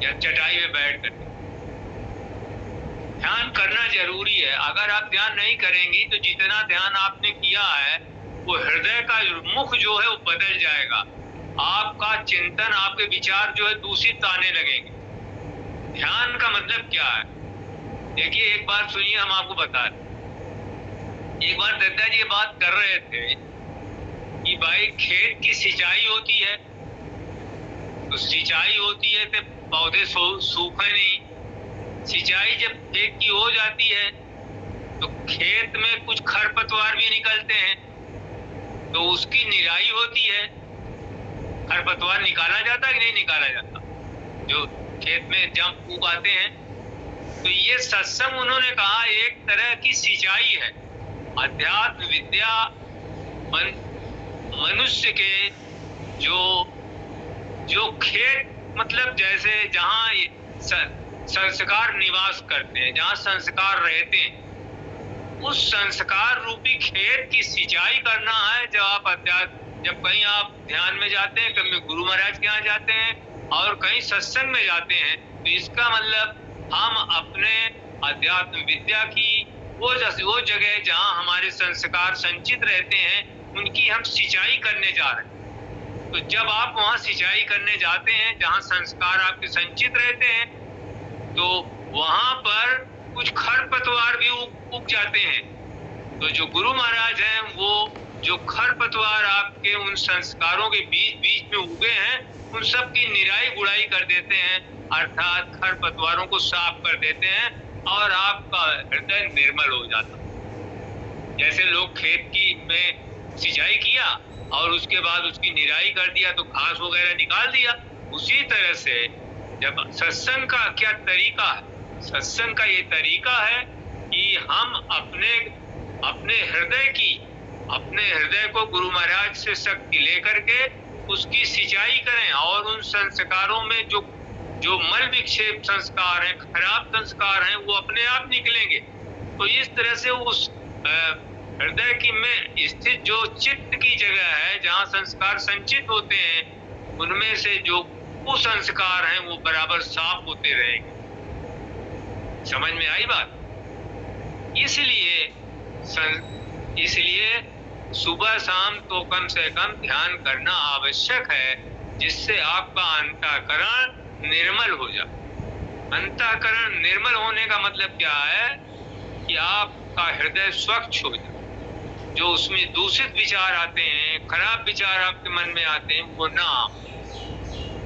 या चटाई में बैठ कर। ध्यान करना जरूरी है। अगर आप ध्यान नहीं करेंगी तो जितना ध्यान आपने किया है वो हृदय का मुख जो है वो बदल जाएगा। आपका चिंतन, आपके विचार जो है दूषित आने लगेंगे। ध्यान का मतलब क्या है? देखिए, एक बात सुनिए, हम आपको बता रहे। एक बार दत्ता जी ये बात कर रहे थे कि भाई खेत की सिंचाई होती है, तो सिंचाई होती है तो पौधे सूखे नहीं। सिंचाई जब खेत की हो जाती है तो खेत में कुछ खरपतवार भी निकलते हैं, तो उसकी निराई होती है। खरपतवार निकाला जाता है कि नहीं निकाला जाता, जो खेत में जब उगाते हैं। तो ये सत्संग उन्होंने कहा एक तरह की सिंचाई है। अध्यात्म विद्या मनुष्य के जो खेत, मतलब जैसे जहाँ संस्कार निवास करते हैं, जहाँ संस्कार रहते हैं, उस संस्कार रूपी खेत की सिंचाई करना है। जब कहीं आप ध्यान में जाते हैं, कभी गुरु महाराज के यहाँ जाते हैं और कहीं सत्संग में जाते हैं, तो इसका मतलब हम अपने अध्यात्म विद्या की वो जगह जहाँ हमारे संस्कार संचित रहते हैं, उनकी हम सिंचाई करने जा रहे हैं। तो जब आप वहाँ सिंचाई करने जाते हैं जहाँ संस्कार आपके संचित रहते हैं, तो वहाँ पर कुछ खरपतवार भी उग जाते हैं। तो जो गुरु महाराज हैं, वो जो खरपतवार आपके उन संस्कारों के बीच में उगे हैं, उन सब की निराई गुड़ाई कर देते हैं, अर्थात खरपतवारों को साफ कर देते हैं और आपका हृदय निर्मल हो जाता है। जैसे लोग खेत की में सिंचाई किया और उसके बाद उसकी निराई कर दिया तो घास वगैरह निकाल दिया, उसी तरह से जब सत्संग का क्या तरीका है, सत्संग का ये तरीका है कि हम अपने हृदय को गुरु महाराज से शक्ति लेकर के उसकी सिंचाई करें और उन संस्कारों में जो मल विक्षेप संस्कार हैं, खराब संस्कार हैं, वो अपने आप निकलेंगे। तो इस तरह से उस हृदय की में स्थित जो चित्त की जगह है, जहाँ संस्कार संचित होते हैं, उनमें से जो कुसंस्कार हैं वो बराबर साफ होते रहेंगे। समझ में आई बात? इसलिए सुबह शाम तो कम से कम ध्यान करना आवश्यक है, जिससे आपका अंतःकरण निर्मल हो जाए। अंतःकरण निर्मल होने का मतलब क्या है कि आपका हृदय स्वच्छ हो जाए। जो उसमें दूषित विचार आते हैं, खराब विचार आपके मन में आते हैं, वो ना,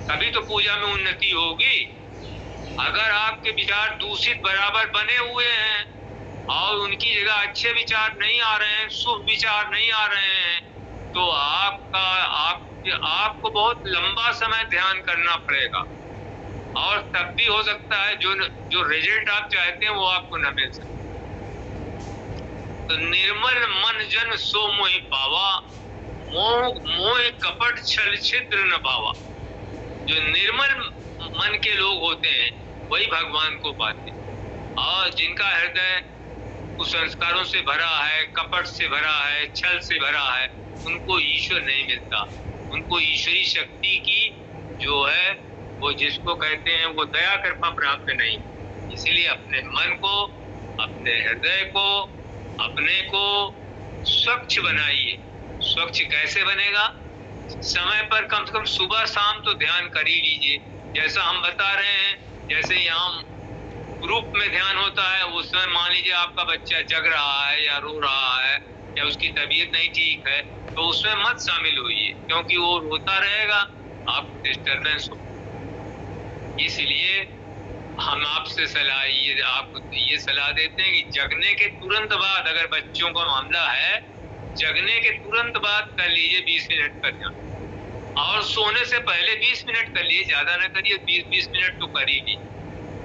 तभी तो पूजा में उन्नति होगी। अगर आपके विचार दूषित बराबर बने हुए हैं और उनकी जगह अच्छे विचार नहीं आ रहे हैं, शुभ विचार नहीं आ रहे हैं, तो आपको बहुत लंबा समय ध्यान करना पड़ेगा और तब भी हो सकता है जो रिजल्ट आप चाहते हैं वो आपको न मिल सके। तो निर्मल मन जन सो मोहि पावा, मोह कपट छल छिद्र न पावा। जो निर्मल मन के लोग होते हैं वही भगवान को पाते हैं, और जिनका हृदय कुसंस्कारों से भरा है, कपट से भरा है, छल से भरा है, उनको ईश्वर नहीं मिलता। उनको ईश्वरी शक्ति की जो है वो जिसको कहते हैं वो दया कृपा प्राप्त नहीं। इसीलिए अपने मन को, अपने हृदय को, अपने को स्वच्छ बनाइए। स्वच्छ कैसे बनेगा? समय पर कम से कम सुबह शाम तो ध्यान कर ही लीजिए। जैसा हम बता रहे हैं, जैसे यहाँ ग्रुप में ध्यान होता है, उस समय मान लीजिए आपका बच्चा जग रहा है या रो रहा है या उसकी तबीयत नहीं ठीक है, तो उसमें मत शामिल होइए, क्योंकि वो रोता रहेगा, आप डिस्टर्बेंस हो। इसलिए हम आपसे आपको ये सलाह देते हैं कि जगने के तुरंत बाद, अगर बच्चों का मामला है, जगने के तुरंत बाद कर लीजिए 20 मिनट का ध्यान, और सोने से पहले 20 मिनट कर लीजिए, ज्यादा ना करिए, 20 मिनट तो कर ही लीजिए।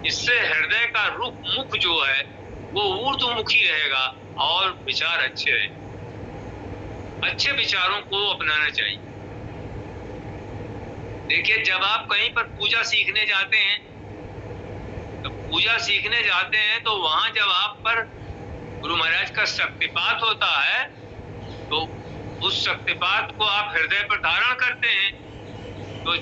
इससे हृदय का मुख जो है वो ऊर्ध्वमुखी रहेगा और विचार अच्छे रहेंगे। अच्छे विचारों को अपनाना चाहिए। देखिए, जब आप कहीं पर पूजा सीखने जाते हैं, तो वहां जब आप पर गुरु महाराज का शक्तिपात होता है, तो उस शक्तिपात को आप हृदय पर धारण करते हैं, तो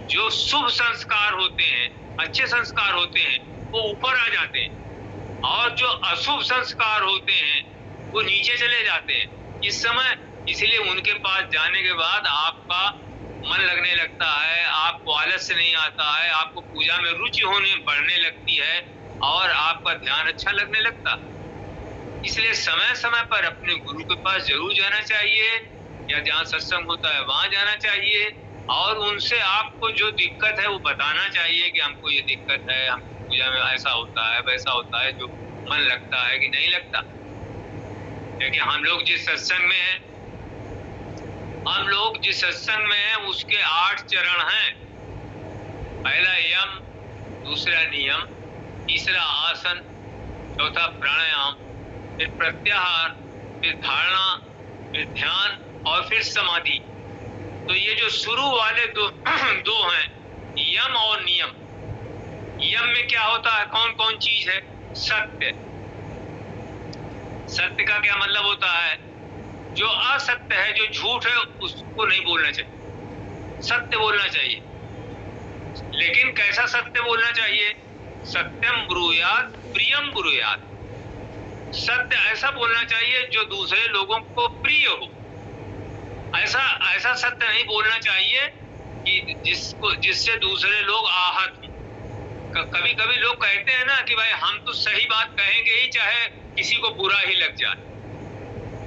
जो शुभ संस्कार होते हैं, अच्छे संस्कार होते हैं, वो ऊपर आ जाते हैं और जो अशुभ संस्कार होते हैं वो नीचे चले जाते हैं इस समय। इसलिए उनके पास जाने के बाद आपका मन लगने लगता है, आपको आलस्य नहीं आता है, आपको पूजा में रुचि होने बढ़ने लगती है और आपका ध्यान अच्छा लगने लगता। इसलिए समय समय पर अपने गुरु के पास जरूर जाना चाहिए, या जहाँ सत्संग होता है वहां जाना चाहिए और उनसे आपको जो दिक्कत है वो बताना चाहिए कि हमको ये दिक्कत है, हम पूजा में ऐसा होता है वैसा होता है, जो मन लगता है कि नहीं लगता। क्योंकि हम लोग जिस सत्संग में हैं उसके 8 चरण हैं। पहला यम, दूसरा नियम, तीसरा आसन, चौथा प्राणायाम, फिर प्रत्याहार, फिर धारणा, फिर ध्यान और फिर समाधि। तो ये जो शुरू वाले दो हैं, यम और नियम। यम में क्या होता है, कौन कौन चीज है? सत्य। सत्य का क्या मतलब होता है? जो असत्य है, जो झूठ है, उसको नहीं बोलना चाहिए, सत्य बोलना चाहिए। लेकिन कैसा सत्य बोलना चाहिए? सत्यम ब्रूयात प्रियम ब्रूयात। सत्य ऐसा बोलना चाहिए जो दूसरे लोगों को प्रिय हो। ऐसा सत्य नहीं बोलना चाहिए कि जिससे दूसरे लोग आहत हों। कभी कभी लोग कहते हैं ना कि भाई हम तो सही बात कहेंगे ही चाहे किसी को बुरा ही लग जाए।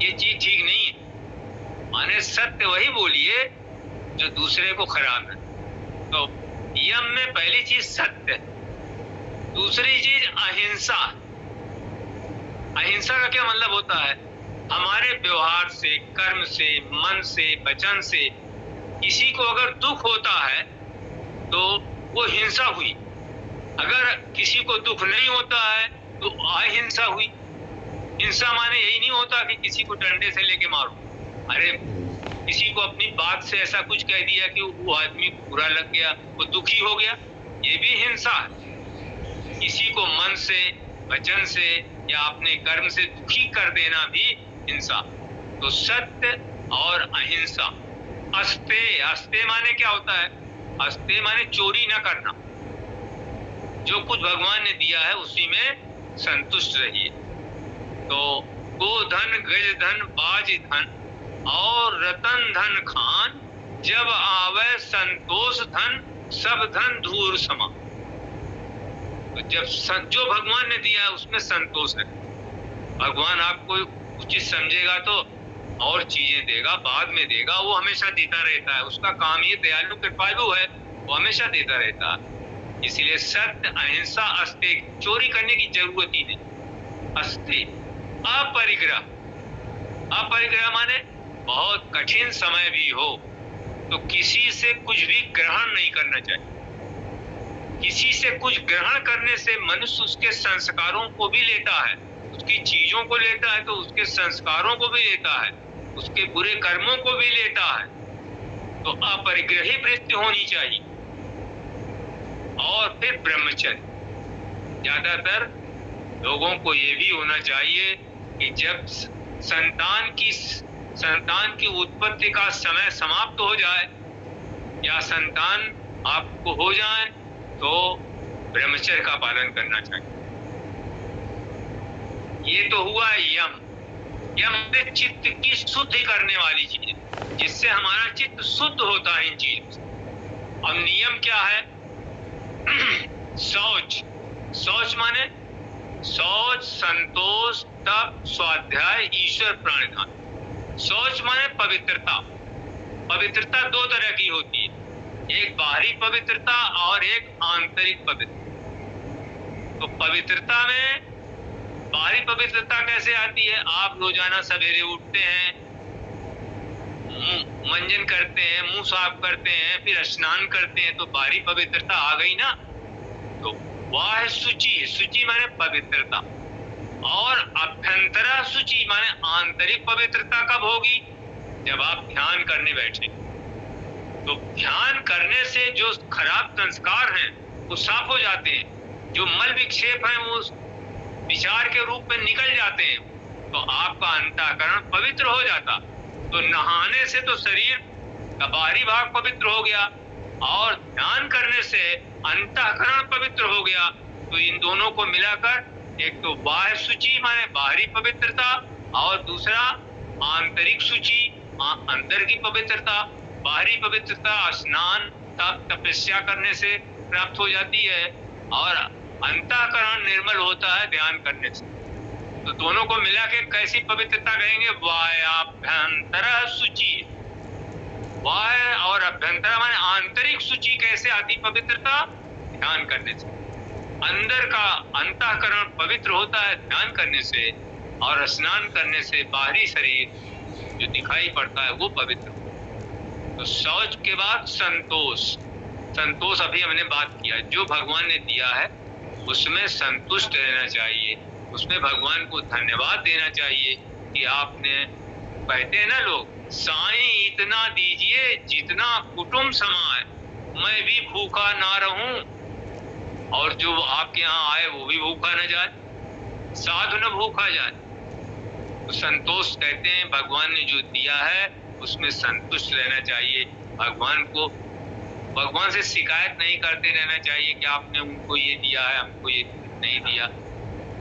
ये चीज ठीक नहीं है। माने सत्य वही बोलिए जो दूसरे को खराब है। तो यम में पहली चीज सत्य, दूसरी चीज अहिंसा। अहिंसा का क्या मतलब होता है? हमारे व्यवहार से, कर्म से, मन से, वचन से किसी को अगर दुख होता है तो वो हिंसा हुई। अगर किसी को दुख नहीं होता है तो अहिंसा हुई। हिंसा माने यही नहीं होता कि किसी को डंडे से लेके मारो। अरे किसी को अपनी बात से ऐसा कुछ कह दिया कि वो आदमी को बुरा लग गया, वो दुखी हो गया, ये भी हिंसा है। किसी को मन से, वचन से या अपने कर्म से दुखी कर देना भी हिंसा। तो सत्य और अहिंसा। अस्ते माने क्या होता है? अस्ते माने चोरी न करना। जो कुछ भगवान ने दिया है उसी में संतुष्ट रहिए। तो गोधन, गजधन, बाज धन और रतन धन खान, जब आवे संतोष धन, सब धन धूर समा। तो जब जो भगवान ने दिया है उसमें संतोष है। भगवान आपको उचित समझेगा तो और चीजें देगा, बाद में देगा। वो हमेशा देता रहता है, उसका काम ये दयालु कृपालु है, वो हमेशा देता रहता है। इसलिए सत्य, अहिंसा, अस्ते, चोरी करने की जरूरत ही नहीं। अस्ते, अपरिग्रह। अपरिग्रह माने बहुत कठिन समय भी हो तो किसी से कुछ भी ग्रहण नहीं करना चाहिए। किसी से कुछ ग्रहण करने से मनुष्य उसके संस्कारों को भी लेता है, उसकी चीजों को लेता है तो उसके संस्कारों को भी लेता है, उसके बुरे कर्मों को भी लेता है। तो अपरिग्रही वृत्ति होनी चाहिए। और फिर ब्रह्मचर्य। ज्यादातर लोगों को ये भी होना चाहिए कि जब संतान की उत्पत्ति का समय समाप्त हो जाए या संतान आपको हो जाए तो ब्रह्मचर्य का पालन करना चाहिए। ये तो हुआ यम। यम में चित्त की शुद्धि करने वाली चीज, जिससे हमारा चित्त शुद्ध होता है इन चीजों से। अब नियम क्या है? शौच। शौच माने शौच, संतोष, तप, स्वाध्याय, ईश्वर प्राणिधान। शौच माने पवित्रता। पवित्रता दो तरह की होती है, एक बाहरी पवित्रता और एक आंतरिक पवित्रता। तो पवित्रता में बाहरी पवित्रता कैसे आती है? आप रोजाना सवेरे उठते हैं, मंजन करते हैं, मुंह साफ करते हैं, फिर स्नान करते हैं, तो बाहरी पवित्रता आ गई ना। तो वह है शुचि। शुचि माने पवित्रता। और अभ्यंतरा शुचि माने आंतरिक पवित्रता कब होगी? जब आप ध्यान करने बैठे। तो ध्यान करने से जो खराब संस्कार हैं वो साफ हो जाते हैं, जो मल विक्षेप हैं वो विचार के रूप में निकल जाते हैं, तो आपका अंतःकरण पवित्र हो जाता। तो नहाने से तो शरीर का बाहरी भाग पवित्र हो गया, और ध्यान करने से अंतःकरण पवित्र हो गया। तो इन दोनों को मिलाकर एक तो बाह्य शुचि माने बाहरी पवित्रता, और दूसरा आंतरिक शुचि अंदर की पवित्रता। बाहरी पवित्रता स्नान तपस्या करने से प्राप्त हो जाती है, और अंतःकरण निर्मल होता है ध्यान करने से। तो दोनों को मिला के कैसी पवित्रता कहेंगे? वायाभ्यंतर शुचि। वाय और अभ्यंतर माने आंतरिक शुचि कैसे आती पवित्रता? ध्यान करने से। अंदर का अंतःकरण पवित्र होता है ध्यान करने से, और स्नान करने से बाहरी शरीर जो दिखाई पड़ता है वो पवित्र। तो शौच के बाद संतोष। संतोष अभी हमने बात किया, जो भगवान ने दिया है उसमें संतुष्ट रहना चाहिए, उसमें भगवान को धन्यवाद देना चाहिए कि आपने, कहते हैं ना लोग, साईं इतना दीजिए जितना कुटुंब समाए, मैं भी भूखा ना रहूं और जो आपके यहाँ आए वो भी भूखा न जाए, साधु न भूखा जाए। तो संतोष कहते हैं भगवान ने जो दिया है उसमें संतुष्ट रहना चाहिए। भगवान से शिकायत नहीं करते रहना चाहिए कि आपने उनको ये दिया है हमको ये नहीं दिया,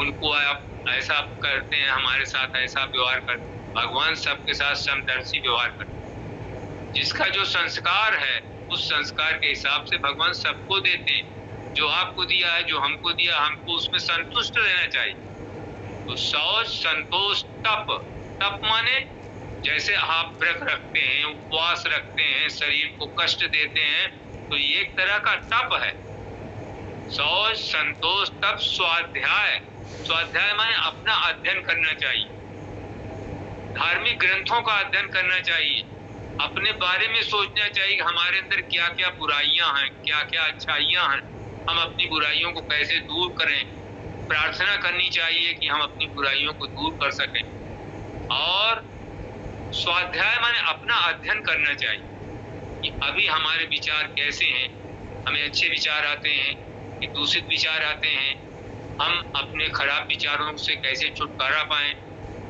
उनको आप ऐसा करते हैं हमारे साथ ऐसा व्यवहार करते। भगवान सबके साथ समदर्शी व्यवहार करते। जिसका जो संस्कार है उस संस्कार के हिसाब से भगवान सबको देते हैं। जो आपको दिया है, जो हमको दिया, हमको उसमें संतुष्ट रहना चाहिए। तो शौच, संतोष, तप। तप माने जैसे आप व्रत रखते हैं, उपवास रखते हैं, शरीर को कष्ट देते हैं, तो ये एक तरह का तप है। शौच, संतोष, तप। स्वाध्याय। स्वाध्याय माने अपना अध्ययन करना चाहिए, धार्मिक ग्रंथों का अध्ययन करना चाहिए, अपने बारे में सोचना चाहिए कि हमारे अंदर क्या क्या बुराइयां हैं, क्या क्या अच्छाइयां हैं, हम अपनी बुराइयों को कैसे दूर करें। प्रार्थना करनी चाहिए कि हम अपनी बुराइयों को दूर कर सकें। और स्वाध्याय माने अपना अध्ययन करना चाहिए कि अभी हमारे विचार कैसे हैं, हमें अच्छे विचार आते हैं कि दूषित विचार आते हैं, हम अपने खराब विचारों से कैसे छुटकारा पाएं,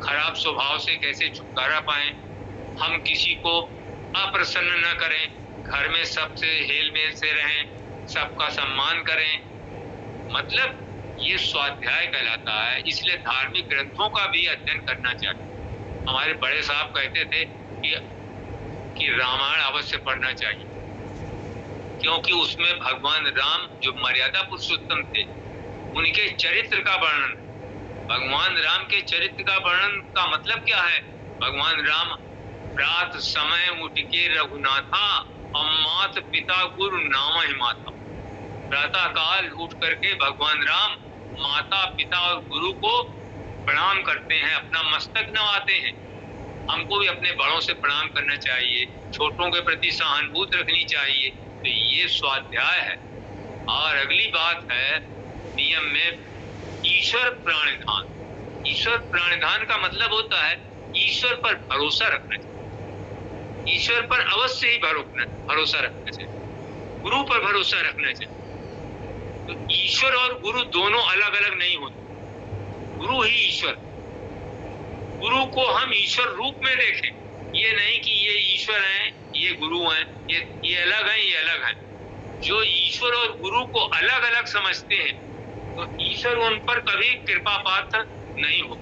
खराब स्वभाव से कैसे छुटकारा पाएं, हम किसी को अप्रसन्न न करें, घर में सबसे हेल मेल से रहें, सबका सम्मान करें। मतलब ये स्वाध्याय कहलाता है। इसलिए धार्मिक ग्रंथों का भी अध्ययन करना चाहिए। हमारे बड़े साहब कहते थे कि रामायण अवश्य पढ़ना चाहिए, क्योंकि उसमें भगवान राम जो मर्यादा पुरुषोत्तम थे उनके चरित्र का वर्णन। भगवान राम के चरित्र का वर्णन का मतलब क्या है? भगवान राम रात समय उठ के रघुनाथा और मात पिता गुरु नाम ही माता। प्रातः काल उठ करके भगवान राम माता पिता और गुरु को प्रणाम करते हैं, अपना मस्तक नवाते हैं। हमको भी अपने बड़ों से प्रणाम करना चाहिए, छोटों के प्रति सहानुभूति रखनी चाहिए। तो ये स्वाध्याय है। और अगली बात है नियम में ईश्वर प्राणिधान। ईश्वर प्राणिधान का मतलब होता है ईश्वर पर भरोसा रखना चाहिए, ईश्वर पर अवश्य ही भरोसा रखना चाहिए, गुरु पर भरोसा रखना चाहिए। तो ईश्वर और गुरु दोनों अलग अलग नहीं होते, गुरु ही ईश्वर। गुरु को हम ईश्वर रूप में देखें, ये नहीं कि ये ईश्वर हैं, ये गुरु हैं, ये अलग हैं, ये अलग हैं। जो ईश्वर और गुरु को अलग अलग समझते हैं तो ईश्वर उन पर कभी कृपा पात्र नहीं हो।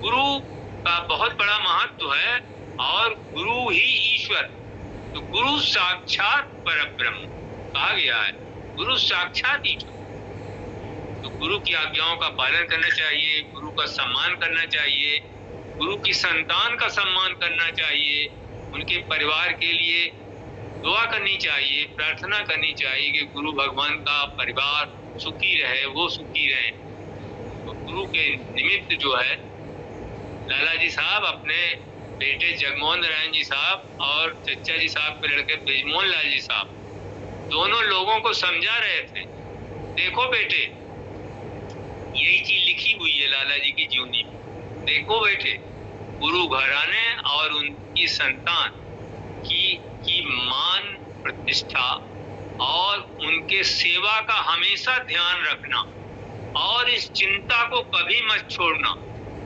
गुरु का बहुत बड़ा महत्व है और गुरु ही ईश्वर। तो गुरु साक्षात परब्रह्म कहा गया है, गुरु साक्षात ईश्वर। तो गुरु की आज्ञाओं का पालन करना चाहिए, गुरु का सम्मान करना चाहिए, गुरु की संतान का सम्मान करना चाहिए, उनके परिवार के लिए दुआ करनी चाहिए, प्रार्थना करनी चाहिए कि गुरु भगवान का परिवार सुखी रहे, वो सुखी रहे। तो गुरु के निमित्त जो है लाला जी साहब अपने बेटे जगमोहन नारायण जी साहब और चचा जी साहब के लड़के ब्रिजमोहन लाल जी साहब दोनों लोगों को समझा रहे थे, देखो बेटे, यही चीज लिखी हुई है लाला जी की जीवनी में। देखो बेटे, गुरु घराने और उनकी संतान की मान प्रतिष्ठा और उनके सेवा का हमेशा ध्यान रखना और इस चिंता को कभी मत छोड़ना।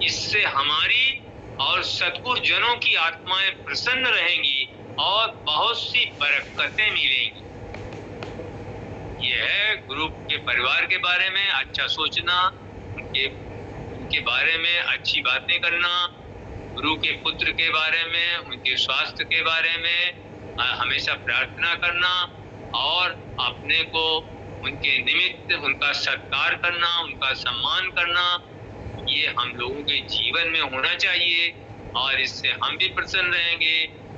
इससे हमारी और सद्गुरु जनों की आत्माएं प्रसन्न रहेंगी और बहुत सी बरकतें मिलेंगी। ये है गुरु के परिवार के बारे में अच्छा सोचना, उनके बारे में अच्छी बातें करना, गुरु के पुत्र के बारे में, उनके स्वास्थ्य के बारे में हमेशा प्रार्थना करना और अपने को उनके निमित्त उनका सत्कार करना, उनका सम्मान करना, ये हम लोगों के जीवन में होना चाहिए। और इससे हम भी प्रसन्न रहेंगे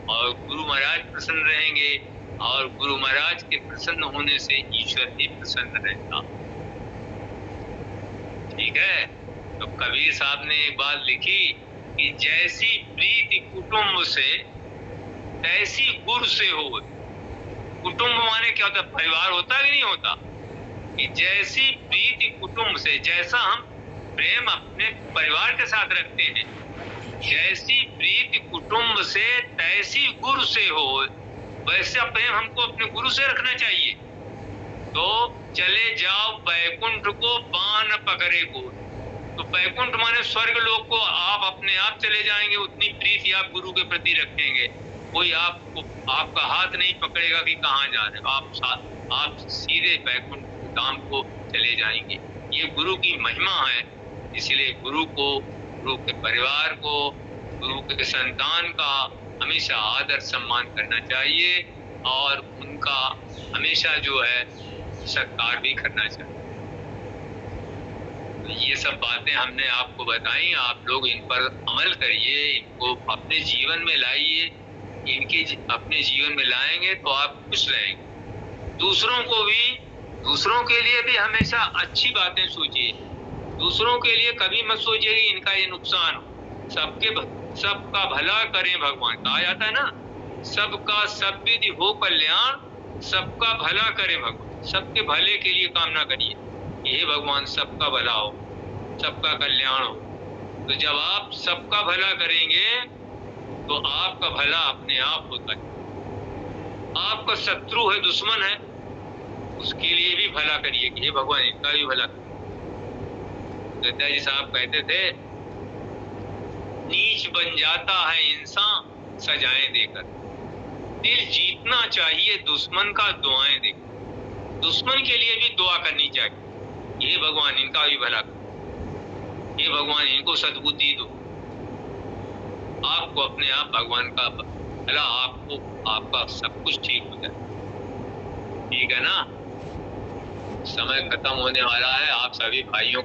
और गुरु महाराज प्रसन्न रहेंगे, और गुरु महाराज के प्रसन्न होने से ईश्वर भी प्रसन्न रहेगा। ठीक है। तो कबीर साहब ने एक बात लिखी कि जैसी प्रीति कुटुंब से तैसी गुरु से हो। कुटुंब माने क्या होता है? परिवार होता है कि नहीं होता? कि जैसी प्रीति कुटुंब से, जैसा हम प्रेम अपने परिवार के साथ रखते हैं, जैसी प्रीति कुटुंब से तैसी गुरु से हो, वैसा प्रेम हमको अपने गुरु से रखना चाहिए। तो चले जाओ बैकुंठ को बाण पकड़े को। तो बैकुंठ माने स्वर्ग लोक को आप अपने आप चले जाएंगे, उतनी प्रीति आप गुरु के प्रति रखेंगे। कोई आपका हाथ नहीं पकड़ेगा कि कहाँ जा रहे हो, आप सीधे बैकुंठ धाम को चले जाएंगे। ये गुरु की महिमा है। इसलिए गुरु को, गुरु के परिवार को, गुरु के संतान का हमेशा आदर सम्मान करना चाहिए और उनका हमेशा जो है सत्कार भी करना चाहिए। तो ये सब बातें हमने आपको बताई, आप लोग इन पर अमल करिए, इनको अपने जीवन में लाइए। इनके अपने जीवन में लाएंगे तो आप खुश रहेंगे। दूसरों के लिए भी हमेशा अच्छी बातें सोचिए। दूसरों के लिए कभी मत सोचिए कि इनका ये नुकसान हो। सबका भला करें भगवान। कहा जाता है ना, सबका सद्विधि हो कल्याण, सबका भला करें भगवान। सबके भले के लिए कामना करिए, हे भगवान सबका भला हो, सबका कल्याण हो। तो जब आप सबका भला करेंगे तो आपका भला अपने आप होता है। आपका शत्रु है, दुश्मन है, उसके लिए भी भला करिए कि हे भगवान इनका भी भला करिए। दत्ता जी साहब कहते थे, नीच बन जाता है इंसान सजाएं देकर, दिल जीतना चाहिए दुश्मन का दुआएं देकर। दुश्मन के लिए भी दुआ करनी चाहिए, ये भगवान इनका भी भला करो, ये भगवान इनको सद्बुद्धि दो। आपको अपने आप भगवान का भला, आपका सब कुछ ठीक हो जाए। ठीक है ना? समय खत्म होने वाला है। आप सभी भाइयों